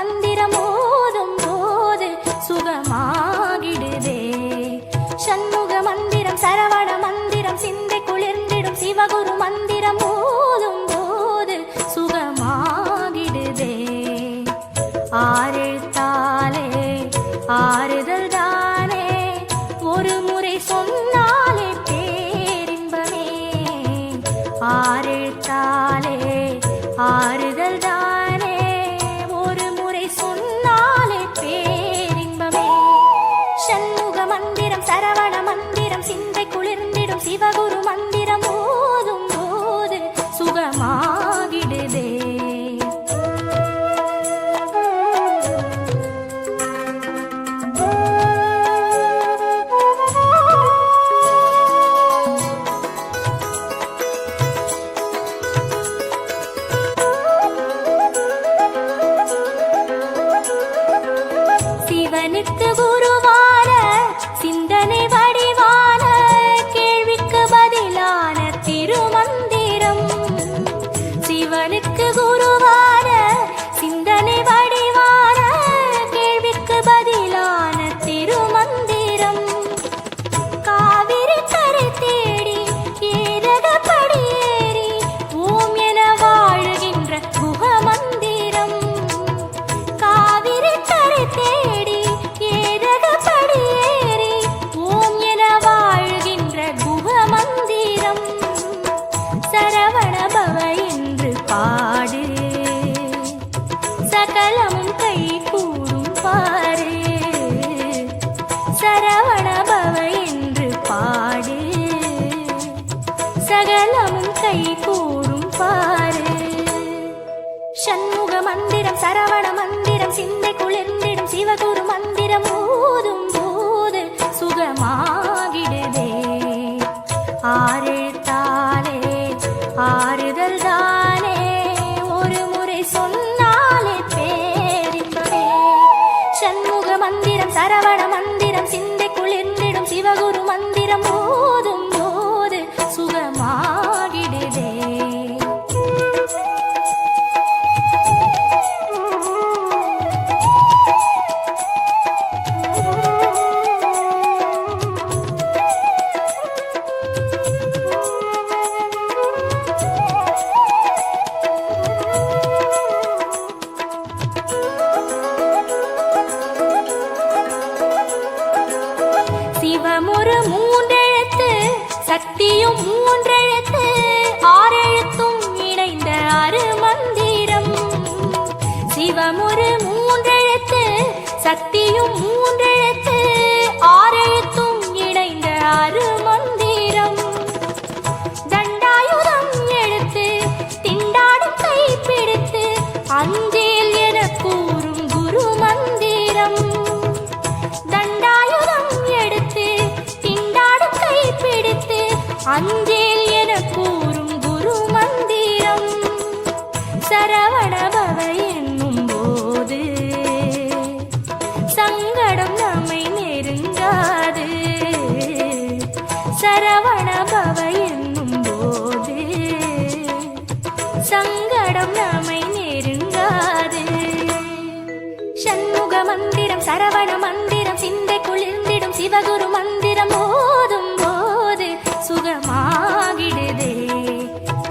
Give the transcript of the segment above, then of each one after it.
மந்திரம் ஓதும் போது சுகமாகிடுதே. சண்முக மந்திரம் சரவண மந்திரம் சிந்தை குளிர்ந்திடும் சிவகுரு மந்திரம் ஓதும் போது சுகமாகிடுதே. ஆரெழுத்தாலே ஆறுதல் தானே, ஒரு முறை சொன்னாலே பேரின்பமே. ஆரெழுத்தாலே ஆறுதல் தானே, ஒரு முறை சொன்னாலே பேரின்பமே. சண்முக மந்திரம் சரவண மந்திரம் சிந்தை குளிர்ந்திடும் சிவகுரு மந்திரம் ஓதும் போது சுகமாகிடுதே. சிவனுக்கு குருவான சிந்தனை வடிவான கேள்விக்கு பதிலான திருமந்திரம். சிவனுக்கு குருவான சிந்தனை வடிவான கேள்விக்கு பதிலான திருமந்திரம். காவிரி கரை தேடி ஏரக படியேறி ஓம் என வாழுகின்ற குகமந்திரம். காவிரி கரை தேடி ஏரக படியேறி ஓம் என வாழுகின்ற குகமந்திரம். சரவண பவ என்று பாடு, சகலமும் கை கூடும் பாரு. சரவண பவ என்று பாடு, சகலமும் கை கூடும் பாரு. சண்முக மந்திரம் சரவண மந்திரம் சிந்தை குளிர்ந்திடும் சிவகுரு மந்திரம் ஓதும் போது சுகமாகிடுதே. ஆரெழுத்தாலே ஆறுதல் தானே, ஒரு முறை சொன்னாலே பேரின்பமே. சண்முக மந்திரம் சரவண மந்திரம் சிந்தை குளிர்ந்திடும் சிவகுரு மந்திரம் ஓதும் போது சுகமாகிடுதே. சிவமுறு மூன்றெழுத்து சக்தியும் மூன்றெழுத்து ஆறெழுத்தும் இணைந்த அருமந்திரம். சிவமுறு மூன்றெழுத்து சக்தியும் மூன்றெழுத்து ஆறெழுத்தும் இணைந்த அருமந்திரம். தண்டாயுதம் எடுத்து திண்டாடும் கை பிடித்து அஞ்சேல் என கூறும் குரு மந்திரம். தண்டாயுதம் எடுத்து திண்டாடும் கை பிடித்து அஞ்சேல் என கூறும் குரு மந்திரம். சரவண பவ என்னும் போது சங்கடம் நம்மை நெருங்காது. சரவண பவ என்னும் போது சங்கடம் நம்மை நெருங்காது. சண்முக மந்திரம் சரவண மந்திரம் சிந்தை குளிர்ந்திடும் சிவகுரு மந்திரம் ஓதும் போது சுகமாகிடுதே.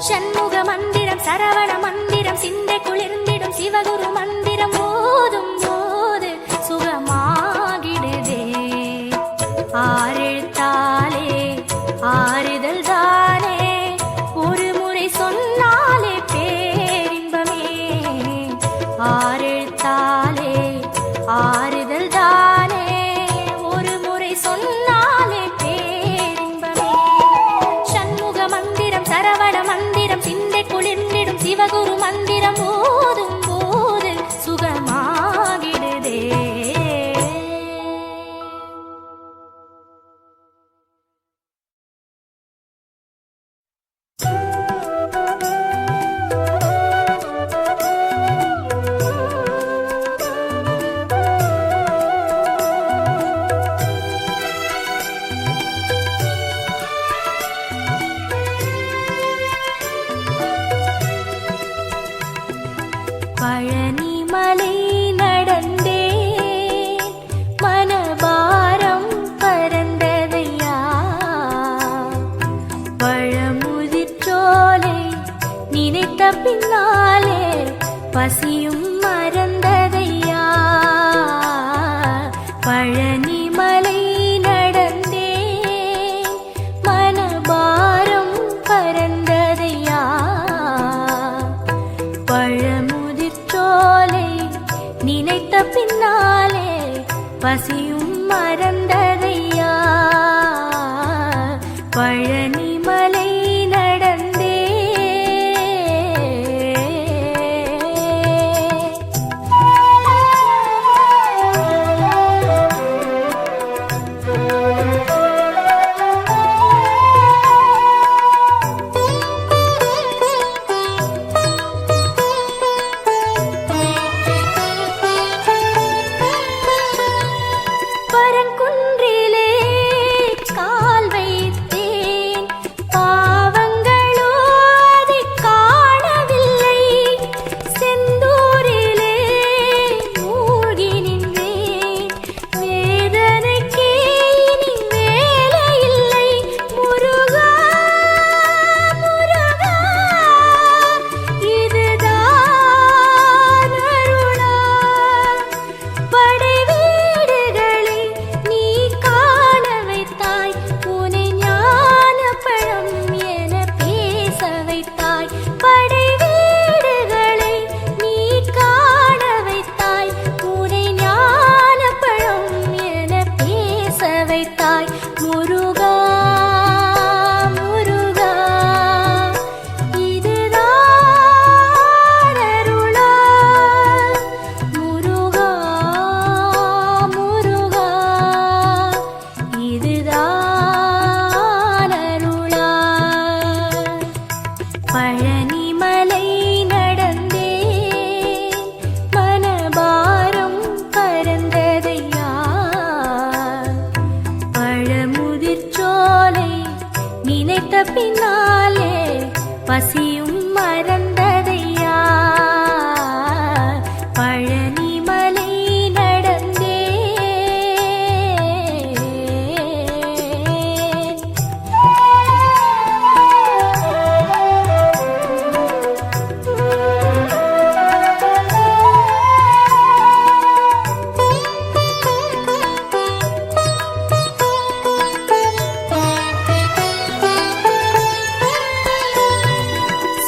சண்முக மந்திரம் சரவண மந்திரம் சிந்தை குளிர்ந்திடும் சிவகுரு மந்திரம் ஓதும் போது சுகமாகிடுதே. ஆரெழுத்தாலே ஆறுதல் தானே, ஒரு முறை சொன்னாலே பேரின்பமே. ஆரெழுத்தாலே ஆறுதல் தானே, ஒரு முறை சொன்னாலே பேரின்பமே. சண்முக மந்திரம் சரவண மந்திரம் சிந்தை குளிர்ந்திடும் சிவகுரு மந்திரம் ஓதும் போது சுகமாகிடுதே. பழனிமலை பசியும் மறந்ததையா பழனி மலை நடந்தே மனபாரம் பறந்ததையா பழமுதிர்ச்சோலை நினைத்த பின்னாலே பசியும் மறந்ததையா பழனி மலை நடந்தே பரங்குன்றிலே கால் வைத்தேன் பாவங்களோ அதை காணவில்லை செந்தூரிலே மூழ்கி நின்றேன் வேதனைக்கே இனி வேலையில்லை முருகா முருகா இதுதான் அருளா படை வீடுகளை நீ காண வைத்தாய் உனை ஞான பழம் என பேச வைத்தாய் படை வீடுகளை நீ காண வைத்தாய் உனை ஞான பழம் என பேச வைத்தாய் முருகா முருகா இதுதான் அருளா முருகா முருகா இதுதான் அருளா பழனி மலை நடந்தே மனபாரம் பறந்ததையா பழமுதிர்ச்சோலை நினைத்த பின்னாலே பசியும் மறந்ததையா பழனி மலை நடந்தே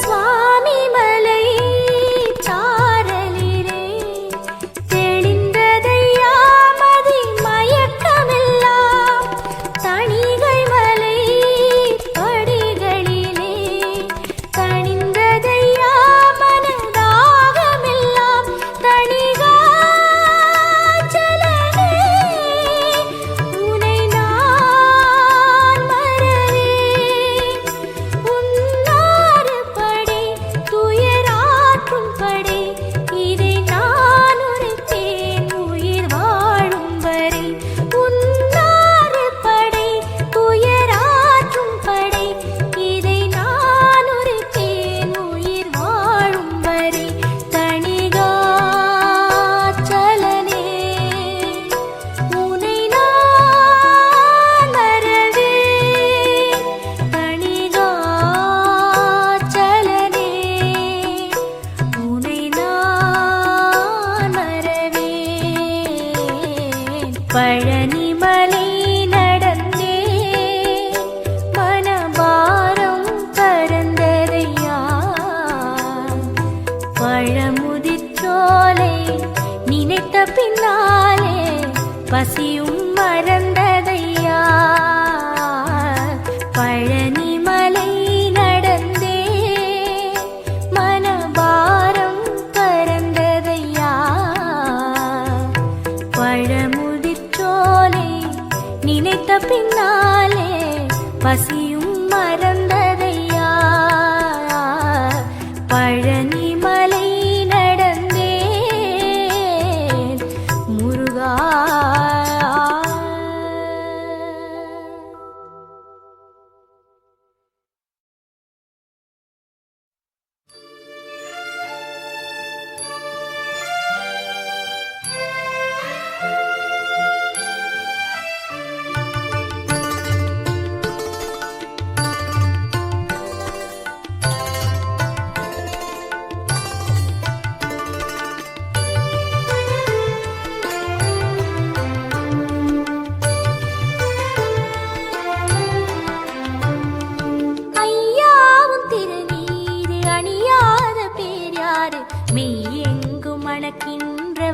சுவாமி மலை சாரலிலே தெளிந்ததையா மதி மயக்கமெல்லாம் தணிகை மலை படிகளிலே தணிந்ததையா மனதாகமெல்லாம் தணிகாச்சலனே உனை நான் மறவேன் உன்னாறு படை துயராற்றும் படை இதை நான் உரைத்தேன் உயிர் வாழும் வரை உன்னாறு படை துயராற்றும் படை இதை நான் உரைத்தேன் உயிர் வாழும் வரை தணிகாச்சலனே உனை நான் மறவேன் தணிகாச்சலனே உனை நான் மறவேன் பழனி மலை நடந்தே மனபாரம் பறந்ததையா பழமுதிர்ச்சோலை நினைத்த பின்னாலே பசியும் மறந்ததையா பழனி மலை நடந்தே மனபாரம் பறந்ததையா பழமுதிர்ச்சோலை நினைத்த பின்னாலே பசியும் மறந்ததையா பழனி மலை நடந்தே முருகா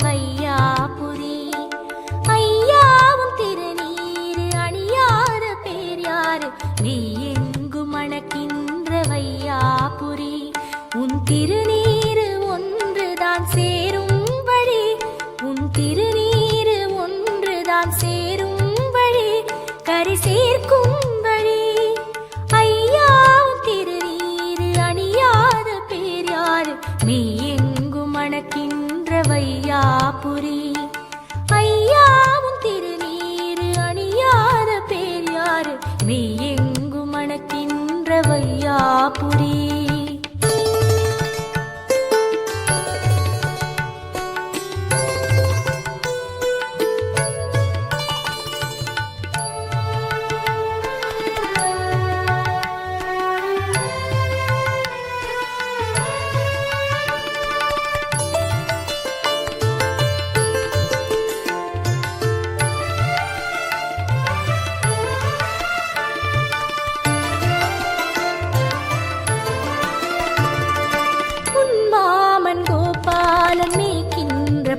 வையாபுரி. ஐயாவும் திருநீரு அணியாத பேர் யாரு? மெய்யெங்கும் மணக்கின்ற வையாபுரி. உன் திருநீரு ஒன்றுதான் சேரும் வழி, உன் திருநீரு ஒன்றுதான் சேரும் வழி, கரை சேர்க்கும் வழி. ஐயாவும் திருநீரு அணியாத பேர் யாரு? மெய்யெங்கும் மணக்கின்ற வையாபுரி. ஐயாவும் திருநீரு அணியாத பேர் யாரு? மெய்யெங்கும் மணக்கின்ற வையாபுரி.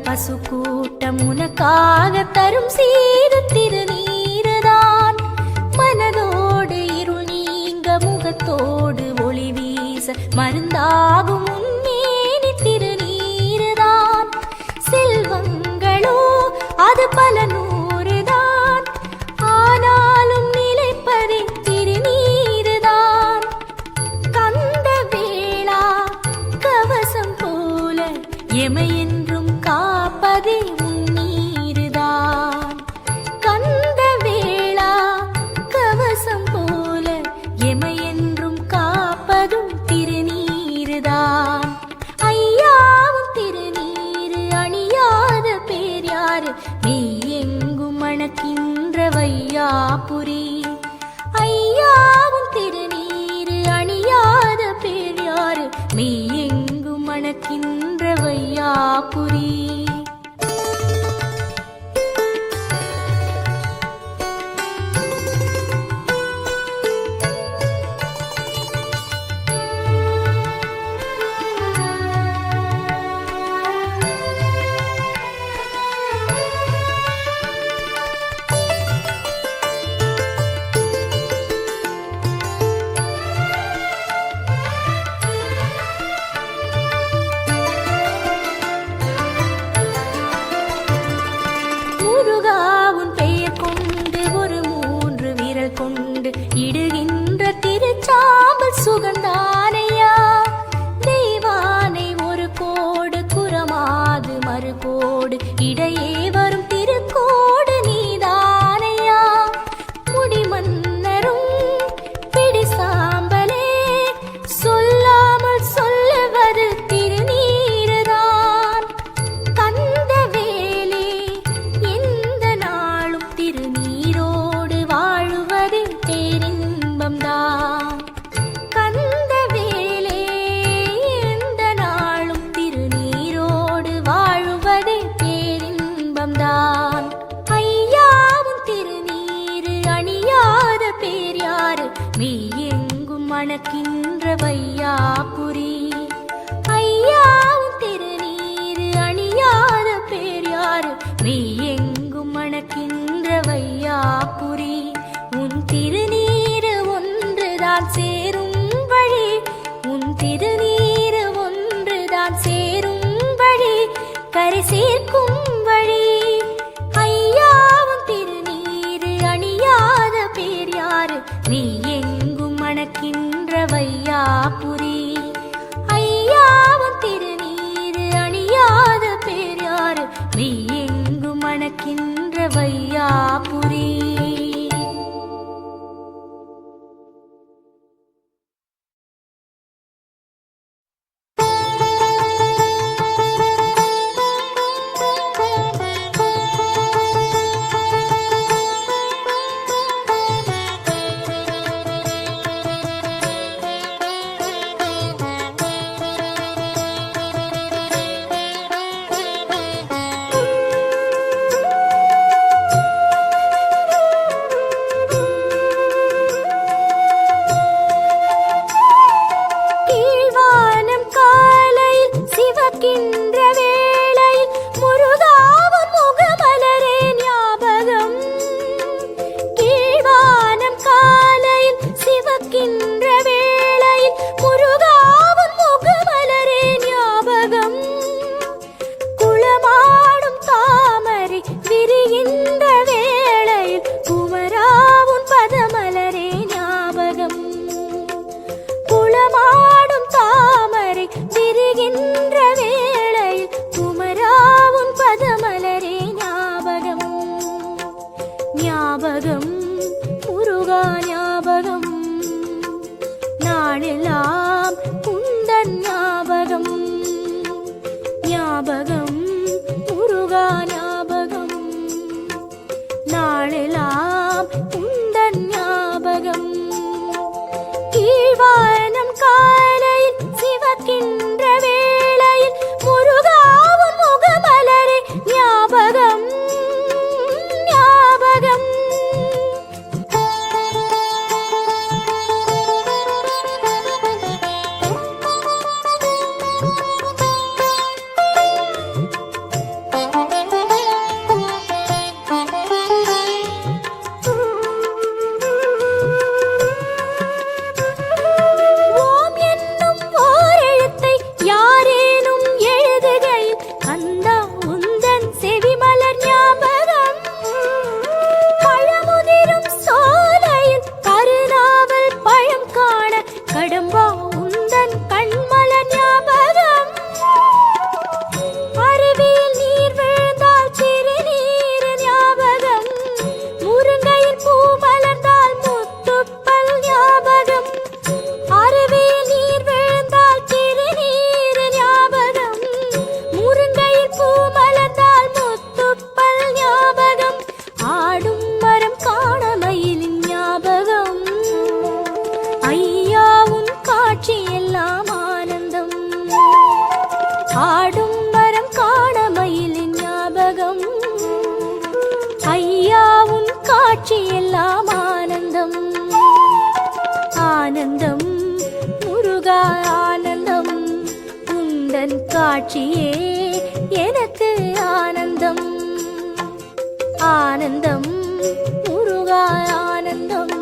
பசு கூட்டம் உனக்காக தரும் சீரு திருநீருதான். மனதோடு இருள் நீங்க முகத்தோடு ஒளி வீச மருந்தாகும் உன்மேனி திருநீருதான். செல்வங்களோ அது பல நூறுதான், ஆனாலும் நிலைப்பதே திருநீருதான். கந்த வேளா கவசம் போல எமையென்றும் காப்பதே உன்னீருதான். கந்த வேளா கவசம் போல எமையென்றும் காப்பதும் திருநீருதான். ஐயாவும் திருநீரு அணியாத பேர் யாரு? மெய்யெங்கும் மணக்கின்ற வையாபுரி. ஐயாவும் திருநீரு அணியாத பேர் யாரு? மெய்யெங்கும் மணக்கின்ற வையாபுரி. இடுகின்ற திருச்சாம்பல் சுகந்தானையா. தெய்வானை ஒரு கோடு குரமாது மறுகோடு இடையே வரும் திருக்கோடு நீதானையா. முடிமன்னரும் பிடி சாம்பலே சொல்லாமல் சொல்லுவது திருநீருதான். கந்த வேலே எந்த நாளும் திருநீரோடு வாழுவது பேரின்பம்தான். கந்த வேலே எந்த நாளும் திருநீரோடு வாழுவதே பேரின்பம்தான். ஐயாவும் திருநீரு அணியாத பேர் யாரு? மெய்யெங்கும் மணக்கின்ற வையாபுரி. ஐயாவும் திருநீரு அணியாத பேர் யாரு? மெய்யெங்கும் மணக்கின்ற வையாபுரி. உன் திருநீரு ஒன்றுதான் சேரும் வழி, உன் திருநீரு ஒன்றுதான் சேரும் வழி, கரை சேர்க்கும் வழி. ஐயாவும் திருநீரு அணியாத பேர் யாரு? மெய்யெங்கும் மணக்கின்ற வையாபுரி. ஐயாவும் திருநீரு அணியாத பேர் யாரு? மெய்யெங்கும் மணக்கின்ற வையாபுரி. காட்சியே எனக்கு ஆனந்தம் ஆனந்தம் முருகா ஆனந்தம்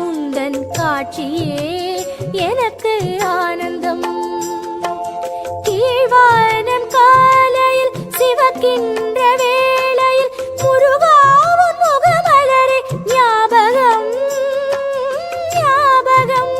உந்தன் காட்சியே எனக்கு ஆனந்தம் கீழ்வானம் காலையில் சிவக்கின்ற வேளையில் முருகாவும் முகமலரே ஞாபகம் ஞாபகம்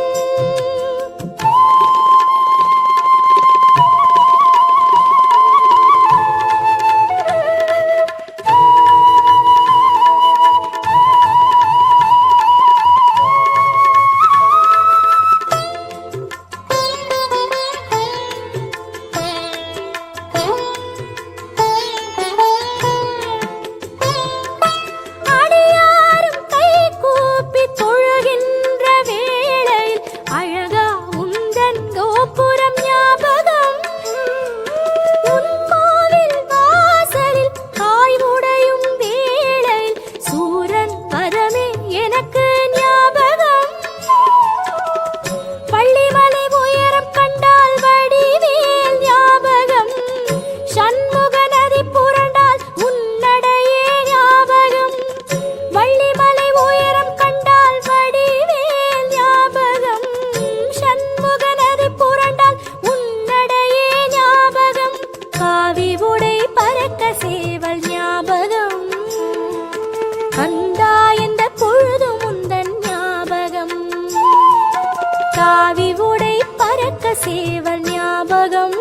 சேவல் ஞாபகம்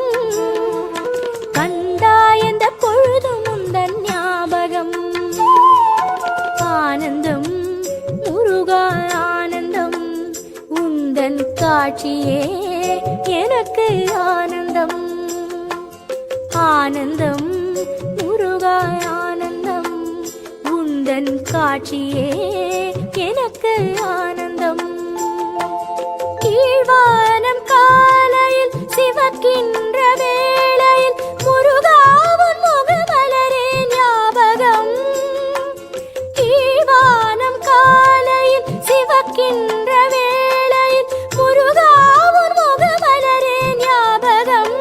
கண்டா எந்த பொழுதும் உந்தன் ஞாபகம் ஆனந்தம் முருகா ஆனந்தம் உந்தன் காட்சியே எனக்கு ஆனந்தம் ஆனந்தம் முருகா ஆனந்தம் உந்தன் காட்சியே எனக்கு ஆனந்தம் கீழ்வானம் காலையில் சிவக்கின்ற வேளையில் முருகாவும் முகமலரே ஞாபகம் கீழ்வானம் காலையில் சிவக்கின்ற வேளையில் முருகாவும் முகமலரே ஞாபகம்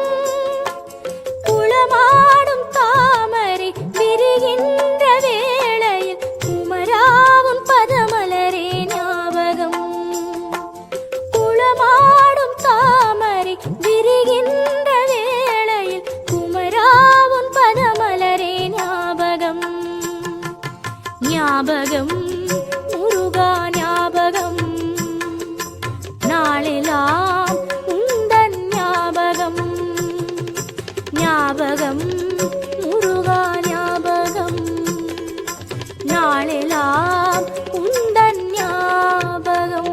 குளமாடும் தாமரை விரிகின்ற வேளையில் குமராவும் பதமலரே ஞாபகம் மாடும் தாமரை விரிகின்ற வேளையில் குமராவும் பதமலரே ஞாபகம் ஞாபகம் முருகா ஞாபகம் நாளெல்லாம் உந்தன் ஞாபகம் ஞாபகம் முருகா ஞாபகம் நாளெல்லாம் உந்தன் ஞாபகம்.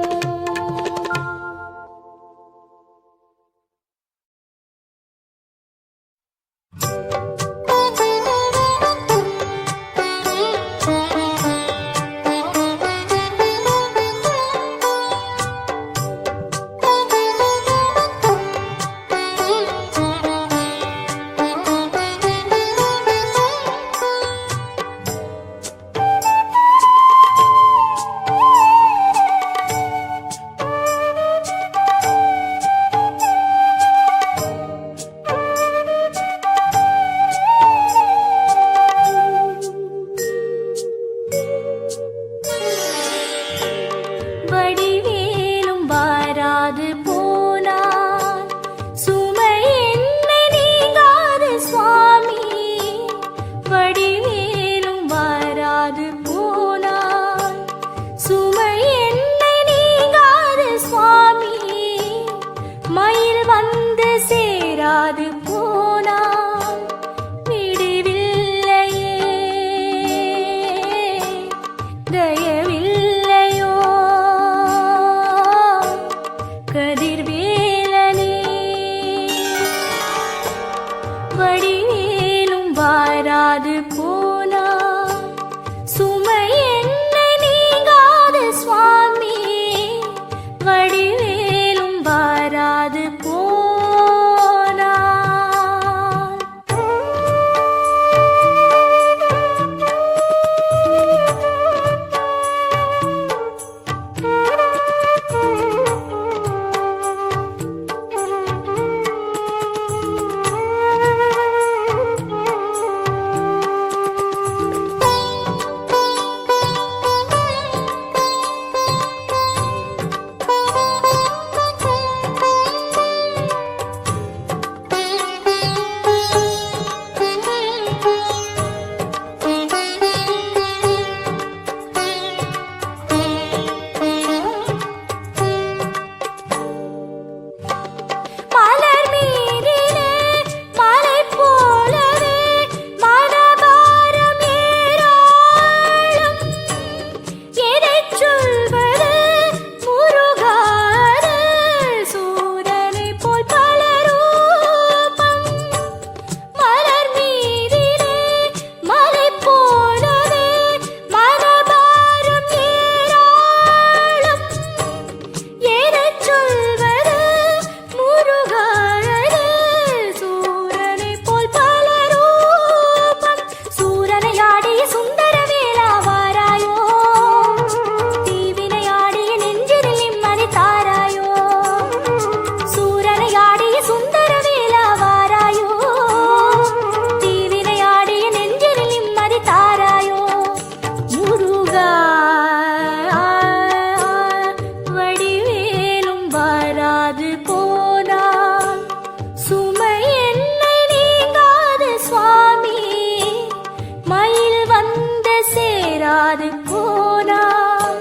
வாராது போனால்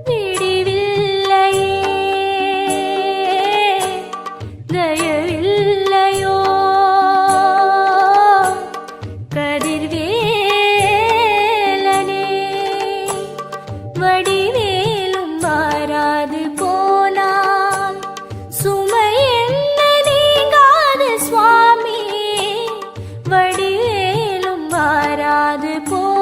விடிவில்லையே, தயவில்லையோ கதிர்வேலனே. வடிவேலும் வாராது போனால் சுமை என்ன நீங்காது சுவாமி, வடிவேலும் வாராது போனால்.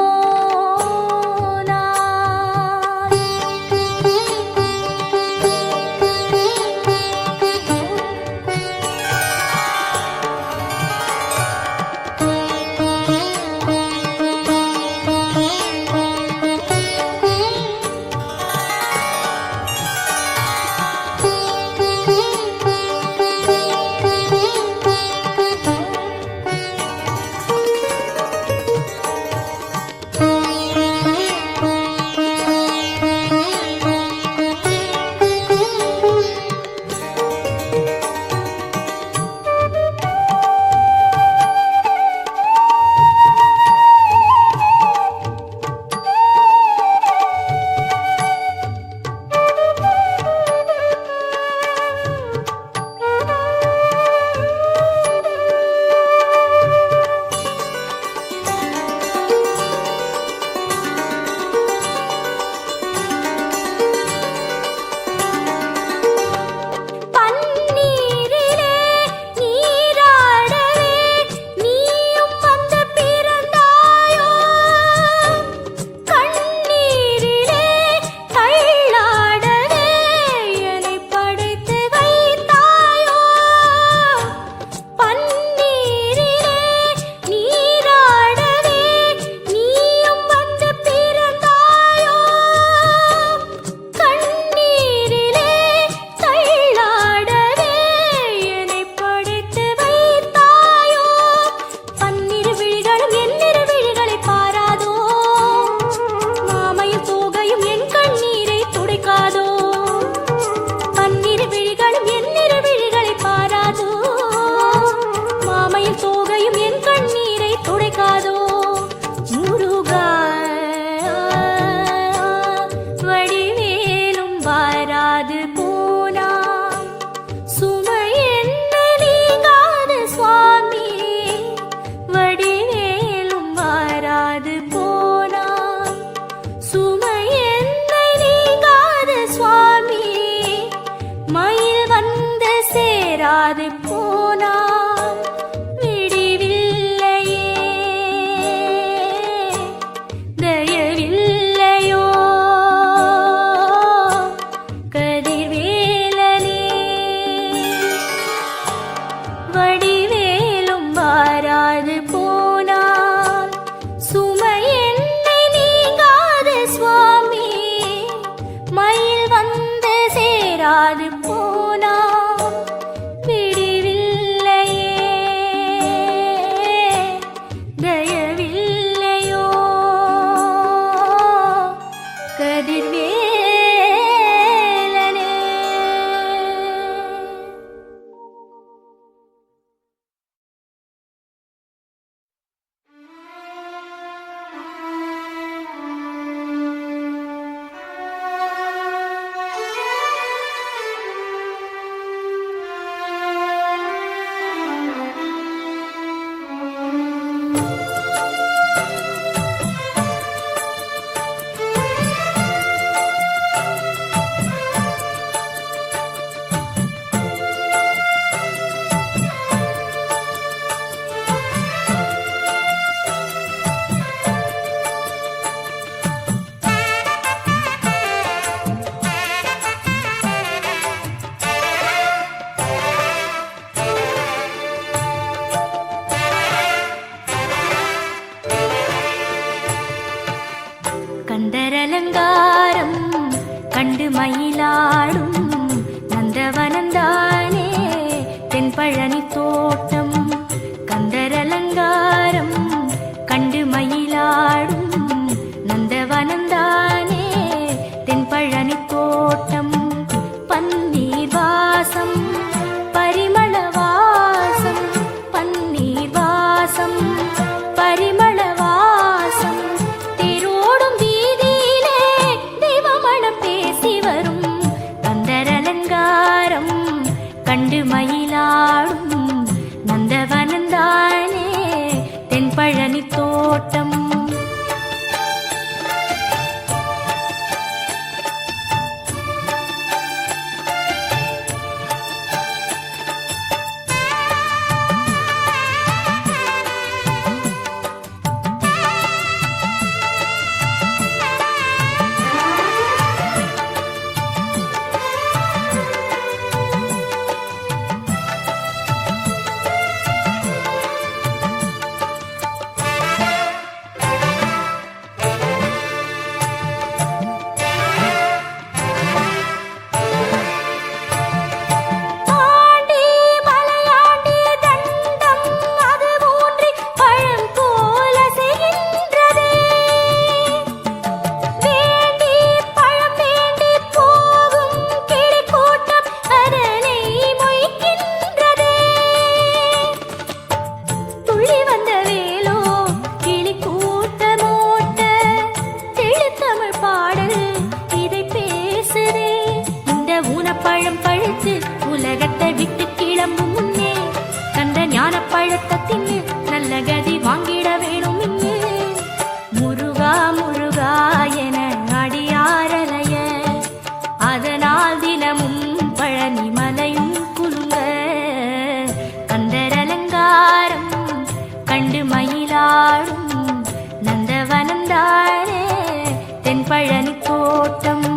சேராது போனால் விடிவில்லையே, தயவில்லையோ கதிர்வேலனே. வடிவேலும் வாராது போனால் சுமை என்னை நீங்காது சுவாமி, மயில் வந்து சேராது போனால் கந்தரலங்காரம் கண்டு மயிலாடும் நந்தவனந்தானே தென்பழனி தோட்டம். கந்தரலங்காரம் கண்டு மயிலாடும் நந்தவனந்தானே தென்பழனி தோட்டம். பன்னீர் வாசம் பரிமள வாசம், பன்னீர் வாசம் பரிமள வாசம், தேரோடும் வீதி மயிலாடும் நந்தவனந்தானே தென்பழனி தோட்டம். உலகத்தை விட்டு கிளம்பும் முன்னே கண்ட ஞான பழத்தை தின்னு நல்ல கதி வாங்கிட வேணும் இங்கே. முருகா முருகா என அடியாரலைய அதனால் தினமும் பழனி மலையும் குலுங்க. கந்தரலங்காரம் கண்டு மயிலாடும் நந்தவனந்தானே தென்பழனி தோட்டம்.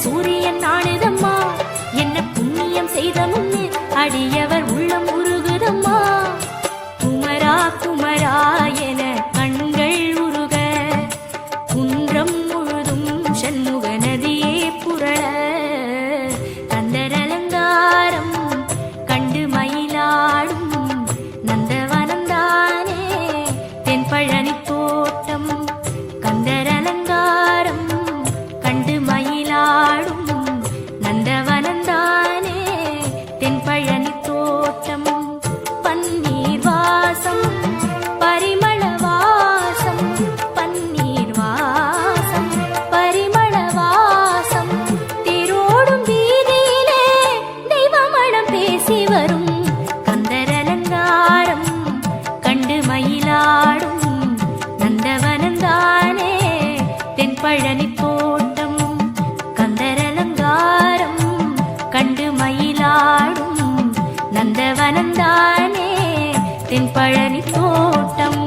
சூரியன் நாடுதம்மா என்ன புண்ணியம் செய்த முன்னு அடியவர் உள்ளம் உருகுதம்மா. குமரா குமரா என கண்கள் உருக குன்றம் முழுதும் சண்முக நதியே புரள. கந்தரலங்காரம் கண்டு மயிலாடும் நந்தவனந்தானே தென்பழனி தோட்டம். கந்தரலங்காரம் கண்டு மயிலாடும் நந்தவனந்தானே தென்பழனி தோட்டம். பன்னீர் வாசம் பரிமள வாசம் பன்னீர் வாசம் பரிமள வாசம் தேரோடும் வீதியிலே தெய்வமணம் பேசி வரும். கந்தரலங்காரம் கண்டு மயிலாடும் நந்தவனந்தானே தென்பழனி தோட்டம். கந்தரலங்காரம் கண்டு மயிலாடும் நந்தவனந்தானே தென்பழனி தோட்டம்.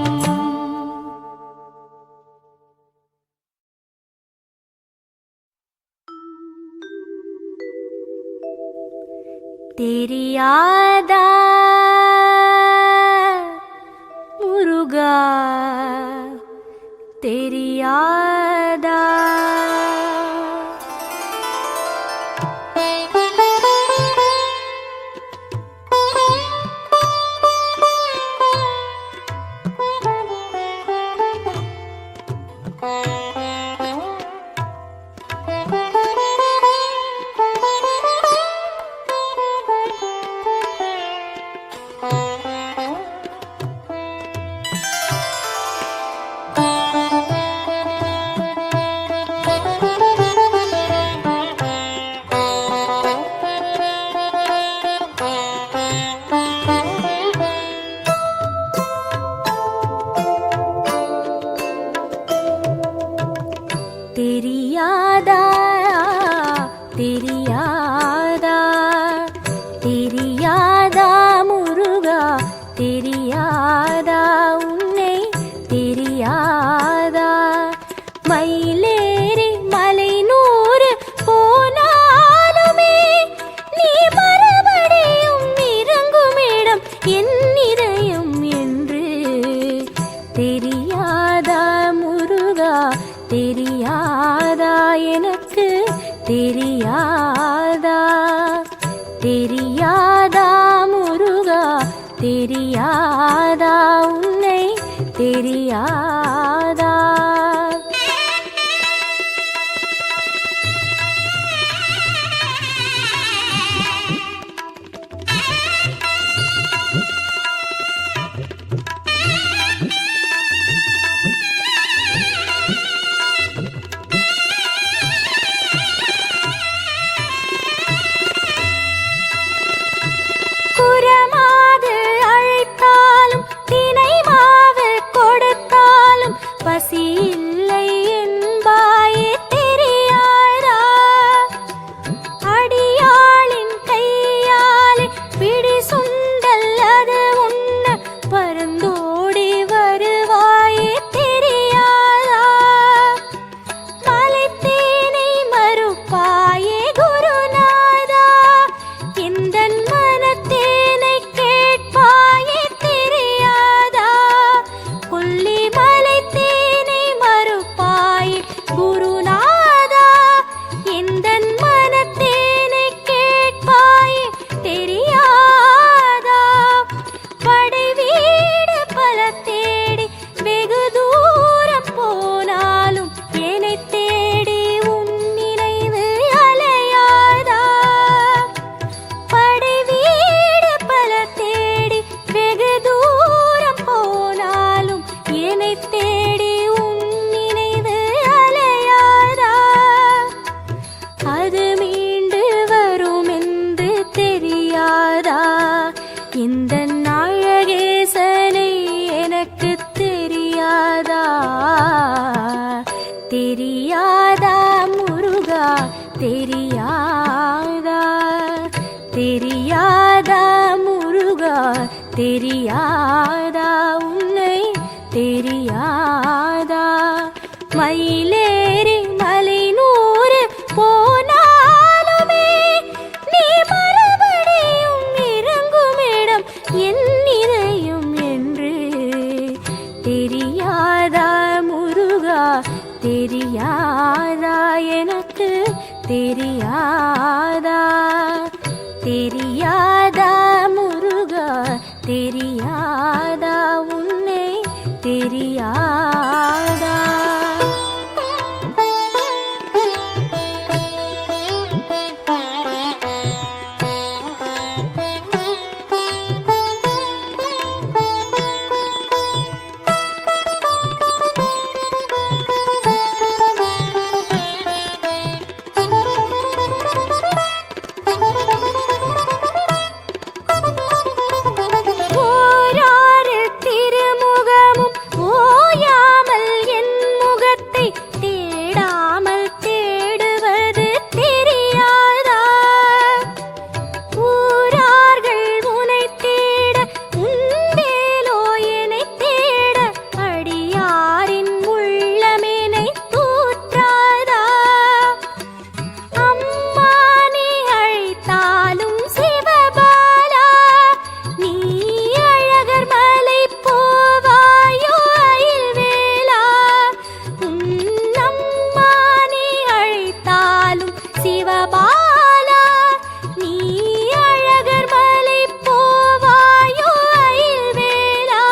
தெரியாதா முருகா தெரியாதா தெரியாதா முருகா தெரியாதா உன்னை தெரியாதா? குரமாது அழைத்தாலும் தினை மாவு கொடுத்தாலும் பசி இல்லை என்பாயே தெரியாதா? அடியாளின் கையாலே பிடி சுண்டல் அது உண்ண பருந்தோடி வருவாயே தெரியாதா? மலைத்தேனை மறுப்பாயே குருநாதா, எந்தன் மனத்தேனை கேட்பாயே தெரியாதா? கொல்லி மலைத்தேனை மறுப்பாயே குருநாதா, எந்தன் மனத்தேனை கேட்பாயே தெரியாதா? படை வீடு பல தேடி வெகு தூரம் போனாலும் என்னை தேடி உன் நினைவு அலையாதா? படை வீடு பல தேடி வெகு தூரம் போனாலும் என்னை தேடி உன் நினைவு அலையாதா? அது மீண்டு வரும் என்று தெரியாதா? இந்த அழகேசனை எனக்கு தெரியாதா? தெரியாதா முருகா தெரியாதா? தெரியாதா முருகா தெரியாதா உன்னை தெரியாதா? மயிலேறி மலை 100 போனாலுமே நீ மறுபடியும் இறங்குமிடம் என் இதயம் என்று தெரியாதா முருகா தெரியாதா? எனக்கு தெரியாதா? தெரியாதா முருகா தெரியாதா உன்னை தெரியாதா? ஓராறு திருமுகமும் ஓயாமல் என் முகத்தை தேடாமல் தேடுவது தெரியாதா? ஊரார்கள் உனை தேட உன்வேலோ என்னை தேட அடியாரின் உள்ளமெனை தூற்றாதா? அம்மா நீ அழைத்தாலும் சிவபாலா, நீ அழகர் மலை போவாயோ அயில்வேலா? உன் அம்மா நீ அழைத்தாலும் சிவபாலா, நீ அழகர் மலை போவாயோ அயில்வேலா?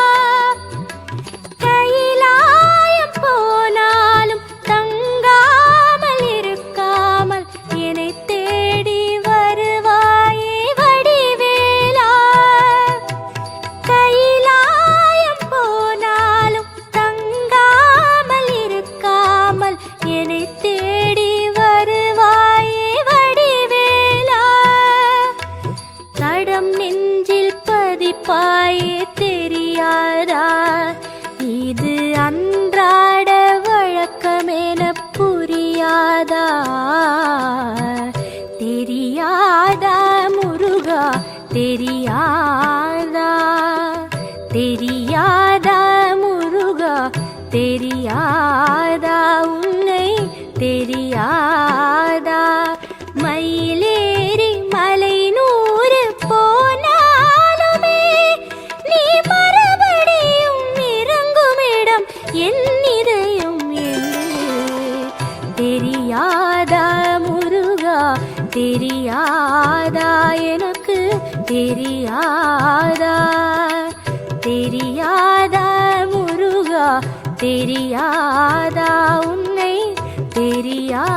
கைலாயம் போனாலும் தங்காமல் இருக்காமல் என்னை தேடி வருவாயே வடிவேலா? கைலாயம் போனாலும் தங்காமல் இருக்காமல் என்னை தேடி வருவாயே வடிவேலா? தடம் நெஞ்சில் பதிப்பாயே தெரியாதா? இது அன்றாட வழக்கமென புரியாதா? தெரியாதா முருகா தெரியாதா? தெரியாதா முருகா தெரியாதா உன்னை தெரியாதா? மயிலேறி மலை 100 போனாலுமே நீ மறுபடியும் இறங்குமிடம் என் இதயம் என்று தெரியாதா முருகா தெரியாதா? என தெரியாதா தெரியாதா முருகா தெரியாதா உன்னை தெரியாதா.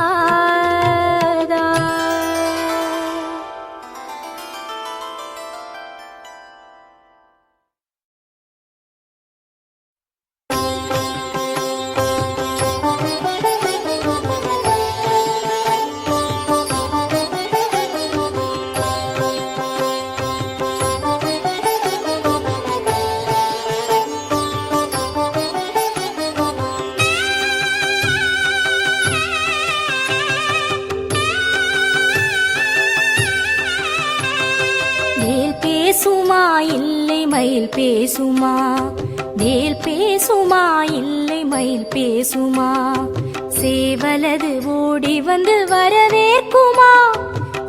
பேசுமா இல்லை மயில் பேசுமா வேல் பேசுமா இல்லை மயில் பேசுமா சேவலது ஓடி வந்து வரவேற்குமா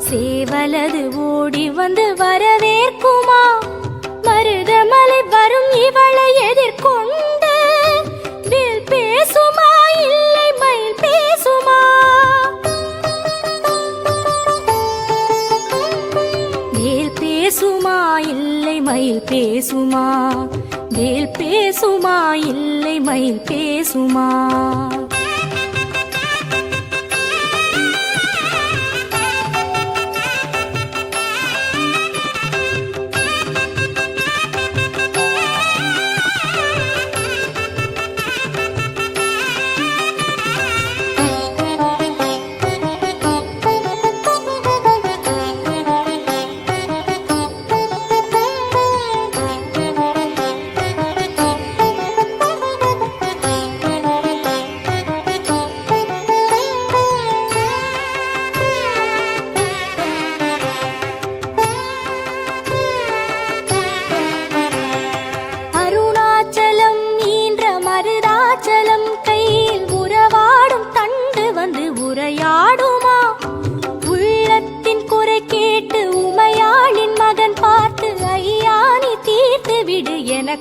சேவலது ஓடி வந்து வரவேற்குமா மருதமலை வரும் இவளை எதிர்கொண்டு வேல் பேசுமா இல்லை மயில் பேசுமா வேல் பேசுமா இல்லை மயில் பேசுமா வேல் பேசுமா இல்லை மயில் பேசுமா.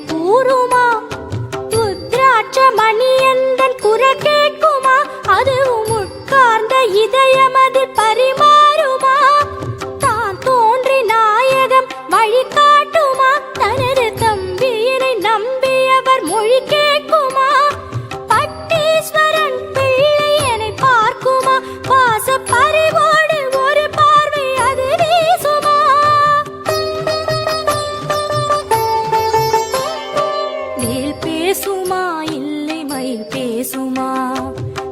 கூறுமா ருத்ராட்ச மணியந்தன் குரல் கேட்குமா அதுவும் உட்கார்ந்த இதயமது பரிமாறுமா தான் தோன்றி நாயகம் வழி காட்டுமா தனது தம்பியினை நம்பியவர் மொழி கேட்குமா பட்டீஸ்வரன் பிள்ளை என்னை பார்க்குமா பாச பறிவோடு ஒரு பார்வை அது வீசுமா பேசுமா இல்லை மயில் பேசுமா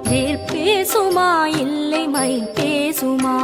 வேல் பேசுமா இல்லை மயில் பேசுமா.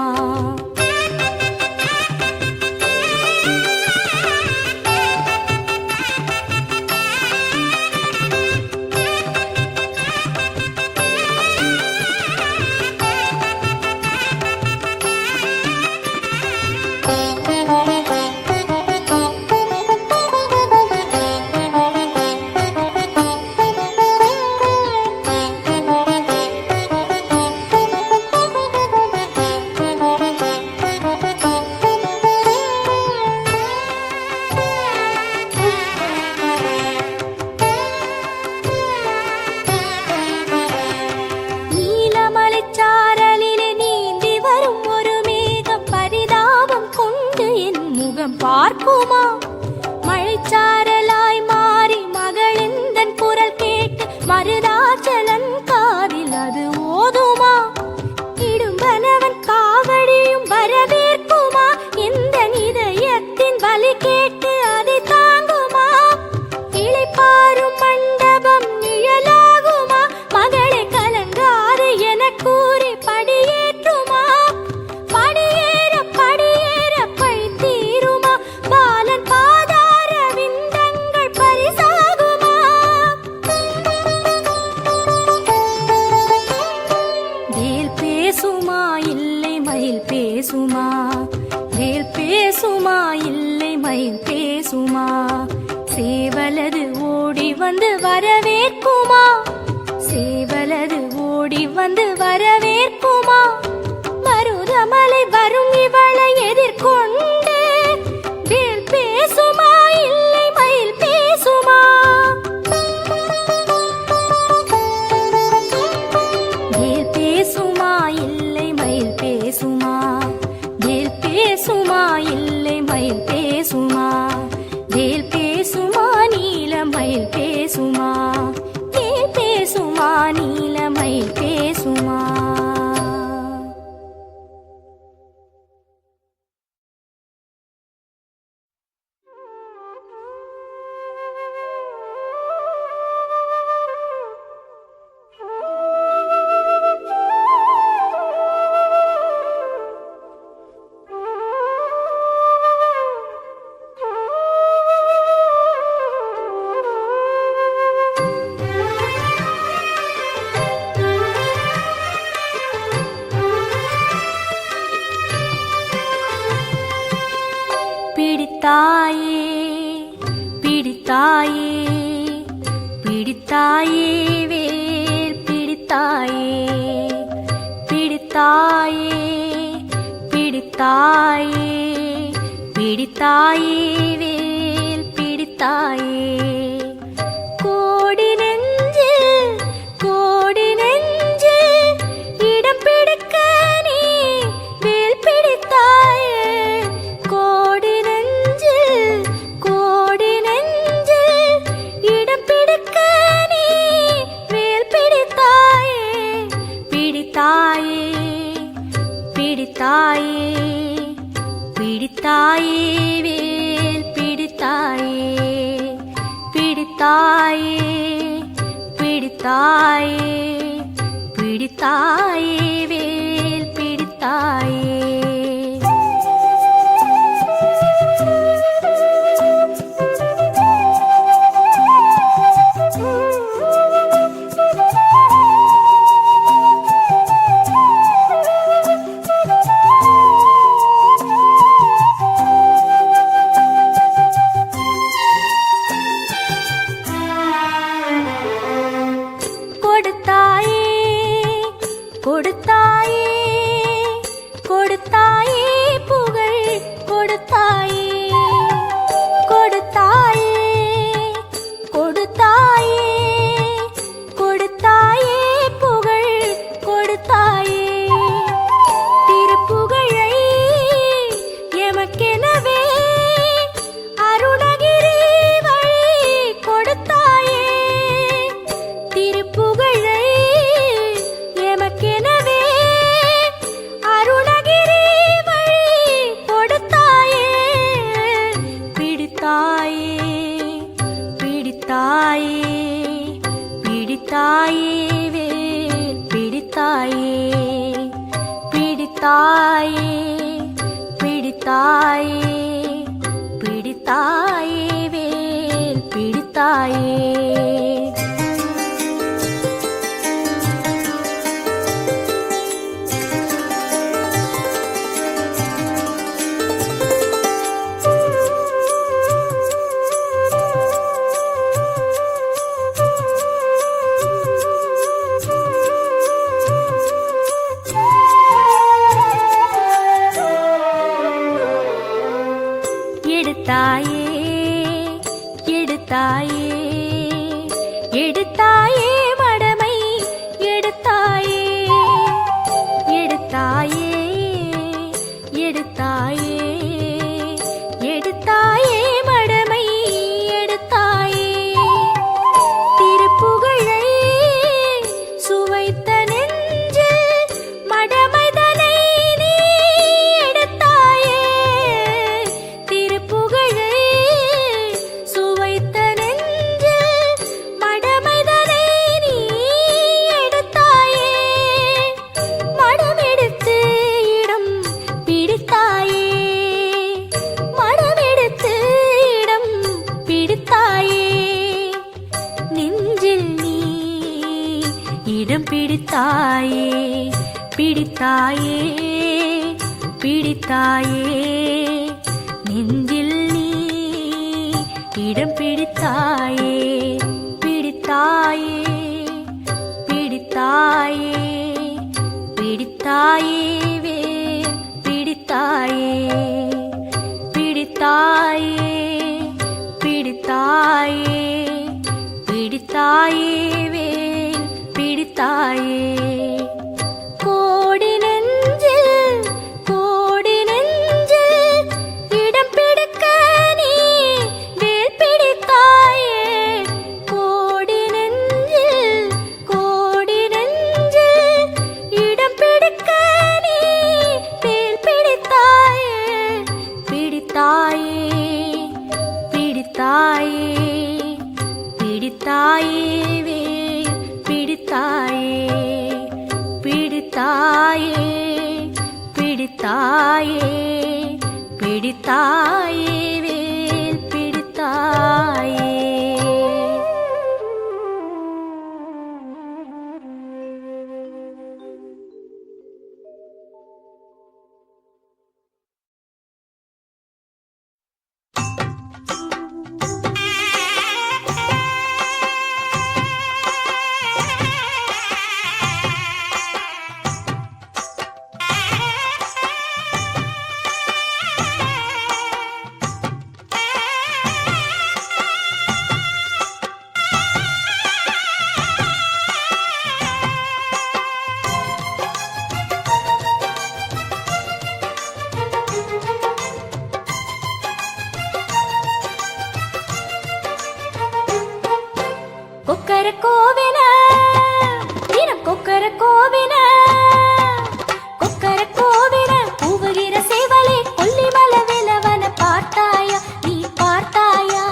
பார்க்குமா மழைச்சாரலாய் மாறி மகளெந்தன் குரல் கேட்டு மருதாச்சலன் காதில் அது ஓதுமா இடும்பனவன் காவடியும் வரவேற்குமா இந்த இதயத்தின் வலி கேட்டு அதை தாங்குமா இளைப்பாரும் மண்டபம் நிழலாகுமா மகளை கலங்காது என கூறி படியேற்றுமா படியேற படியேற பழித்தீருமா பாலன் பாதார விந்தங்கள் பரிசாகுமா வேல் பேசுமா இல்லை மயில் பேசுமா வேல் பேசுமா இல்லை மயில் பேசுமா சேவலது ஓடி வந்து வரவேற்குமா சேவலது ஓடி வந்து வரவேற்குமா மருதமலை வரும் இவளை எதிர்கொண்டு வேல் பேசுமா இல்லை மயில் பேசுமா வேல் பேசுமா இல்லை மயில் பேசுமா வேல் பேசுமா இல்லை மயில் பேசுமா. பிடித்தாயே பிடித்தாயே பிடித்தாயே வேல் பிடித்தாயே பிடித்தாயே பிடித்தாயே பிடித்தாயே வேல் பிடித்தாயே கோடி நெஞ்சில் கோடி நெஞ்சில் இடம் பிடிக்க நீ வேல் பிடித்தாயே கோடி நெஞ்சில் கோடி நெஞ்சில் இடம் பிடிக்க நீ வேல் பிடித்தாயே பிடித்தாயே பிடித்தாயே பிடித்தாயே வேல் பிடித்தாயே பிடித்தாயே பிடித்தாயே பிடித்தாயே வேல் பிடித்தாயே கொடுத்தாயே கொடுத்தாயே புகழ் கொடுத்தாயே கொடுத்தாயே கொடுத்தாயே கொடுத்தாயே புகழ் கொடுத்தாயே திருப்புகழை எமக்கெனவே அருணகிரி வழி கொடுத்தாயே திருப்புகழை எமக்கெனவே அருணகிரி வழி கொடுத்தாயே பிடித்தாயே பிடித்தாயே பிடித்தாயே வேல் பிடித்தாயே பிடித்தாயே பிடித்தாயே பிடித்தாயே வேல் பிடித்தாயே எடுத்தாயே எடுத்தாயே எடுத்தாயே மடமை எடுத்தாயே எடுத்தாயே எடுத்தாயே எடுத்தாயே மடமை எடுத்தாயே திருப்புகழை சுவைத்த நெஞ்சில் மடமைதனை நீ எடுத்தாயே திருப்புகழை சுவைத்த நெஞ்சில் மடமைதனை நீ எடுத்தாயே மடமெடுத்து இடம் பிடித்தாயே மடமெடுத்து இடம் பிடித்தாயே நெஞ்சில் நீ இடம் பிடித்தாயே பிடித்தாயே பிடித்தாயே நெஞ்சில் நீ இடம் பிடித்தாயே பிடித்தாயே பிடித்தாயே பிடித்தாயே வேல் பிடித்தாயே பிடித்தாயே பிடித்தாயே பிடித்தாயே வேல் பிடித்தாயே கோடி நெஞ்சில் கோடி நெஞ்சில் இடம் பிடிக்க நீ வேல் பிடித்தாயே கோடி நெஞ்சில் கோடி நெஞ்சில் இடம் பிடிக்க நீ வேல் பிடித்தாயே பிடித்தாயே பிடித்தாயே பிடித்தாயே வேல் பிடித்தாயே பிடித்தாயே பிடித்தாயே பிடித்தாயே வேல் பிடித்தாயே கோவின தினம் கொக்கர கோவின கொக்கர கோவின கூவுகிற சேவலே கொல்லிமல விலவன பார்த்தாயா நீ பார்த்தாயா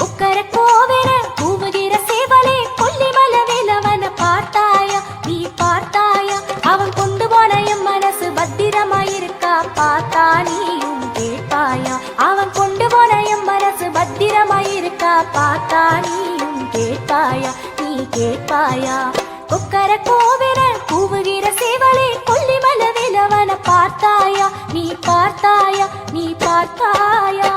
கொக்கர கோவின கூவுகிற சேவலே கொல்லிமல விலவன பார்த்தாயா நீ பார்த்தாயா அவன் கொண்டு போன என் மனசு பத்திரமாயிருக்கா பார்த்தா நீயும் கேட்பாயா அவன் கொண்டு போன என் மனசு பத்திரமாயிருக்கா பார்த்தா நீயும் கேட்பாயா நீ கேட்பாயா கொக்கர கோவின கூவுகிற சேவலே கொல்லிமல விலவன பார்த்தாயா நீ பார்த்தாயா நீ பார்த்தாயா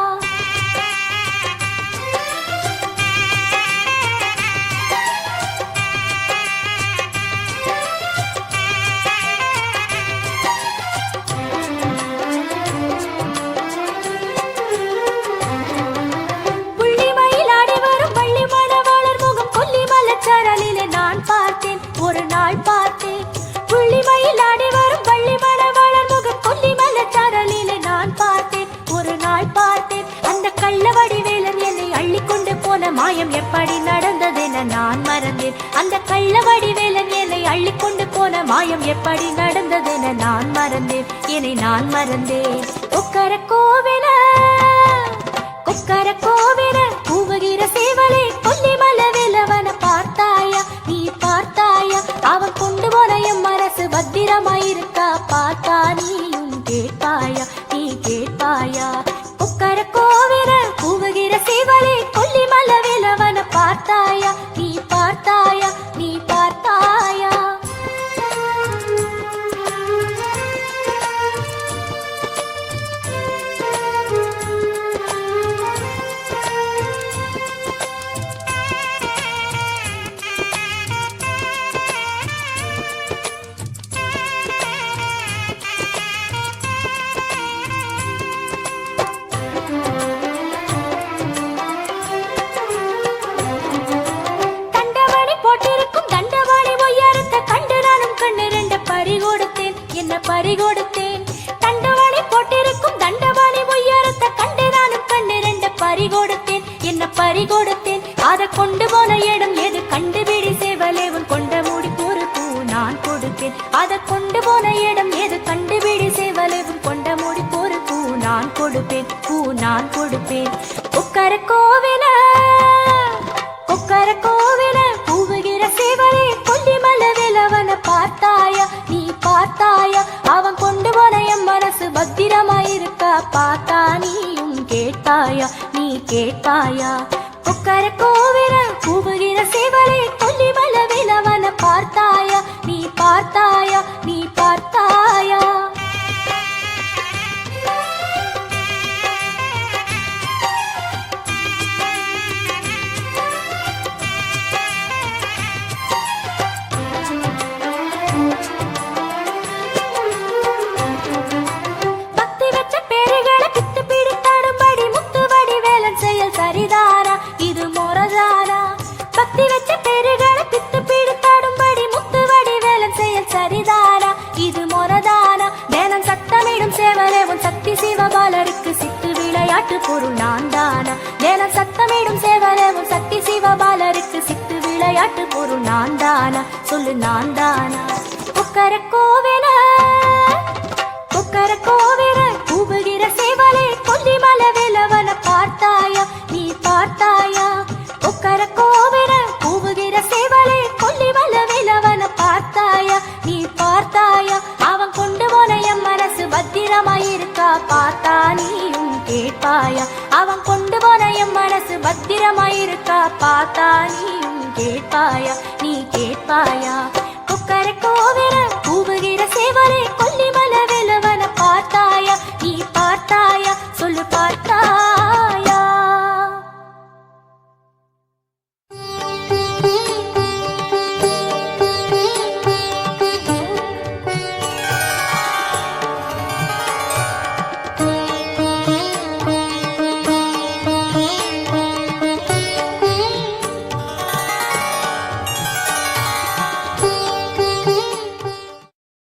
ஒரு நாள் பார்த்தேன் புள்ளிமயில் ஆடி வரும் பள்ளி மணவாளர் முகம் கொல்லிமல சாரலிலே நான் பார்த்தேன் ஒரு நாள் பார்த்தேன் அந்த கள்ளவடி வேலன் என்னை அள்ளிக்கொண்டு போன மாயம் எப்படி நடந்ததென நான் மறந்தேன் அந்த கள்ளவடி வேலன் என்னை அள்ளிக்கொண்டு போன மாயம் எப்படி நடந்ததென நான் மறந்தேன் என்னை நான் மறந்தேன் கொக்கர கோவின கூவுகிற சேவலே கொல்லிமல விலவன பார்த்தாயா நீ பார்த்தாயா அவன் கொண்டு போன என் மனசு பத்திரமாயிருக்கா பார்த்தா நீயும் கேட்பாயா நீ கேட்பாயா கொக்கர கோவின கூவுகிற சேவலே கொல்லிமல விலவன பார்த்தாயா நீ பார்த்தாயா நீ பார்த்தாயா பறிகொடுத்தேன் தண்டவாளி போட்டிருக்கும் தண்டவாளி உயரத்தை கண்டு நானும் கண்ணு ரெண்ட பறிகொடுத்தேன் என்ன பறிகொடுத்தேன் அதை கொண்டு போன இடம் எது கண்டுபிடி சேவலே உன் கொண்ட மூடி ஒரு பூ நான் கொடுப்பேன் அதை கொண்டு போன இடம் எது கண்டுபிடி சேவலே உன் கொண்ட மூடி ஒரு பூ நான் கொடுப்பேன் பூ நான் கொடுப்பேன் கொக்கர கோவின கூவுகிற சேவலே கொல்லிமல விலவன பார்த்தாயா நீ பார்த்தாயா அவன் கொண்டு போன என் மனசு பத்திரமாயிருக்கா பார்த்தா நீயும் கேட்பாயா நீ கேட்பாயா கொக்கர கோவின கூவுகிற சேவலே கொல்லிமல விலவன பார்த்தாயா நீ பார்த்தாயா நீ பார்த்தாயா சரிதானா இது மொரதானா பக்தி வச்ச பேருகளை பித்து பிடித்தாடும்படி முத்துவடி வேலன் செயல் சரிதானா இது மொரதானா வேலன் சத்தமிடும் சேவலே உன் சக்தி சிவபாலருக்கு சித்து விளையாட்டு பொருள் நான் தானா வேலன் சத்தமிடும் சேவலே உன் சக்தி சிவபாலருக்கு சித்து விளையாட்டு பொருள் நான் தானா சொல்லு நான் தானா கொக்கர கோவின கூவுகிற சேவலே கொல்லிமல விலவன பார்த்தாயா நீ பார்த்தாயா கொக்கர கோவின கூவுகிற சேவலே கொல்லிமல விலவன பார்த்தாயா நீ பார்த்தாயா அவன் கொண்டு போன என் மனசு பத்திரமாயிருக்கா பார்த்தா நீயும் கேட்பாயா அவன் கொண்டு போன என் மனசு பத்திரமாயிருக்கா பார்த்தா நீயும் கேட்பாயா நீ கேட்பாயா கொக்கர கோவின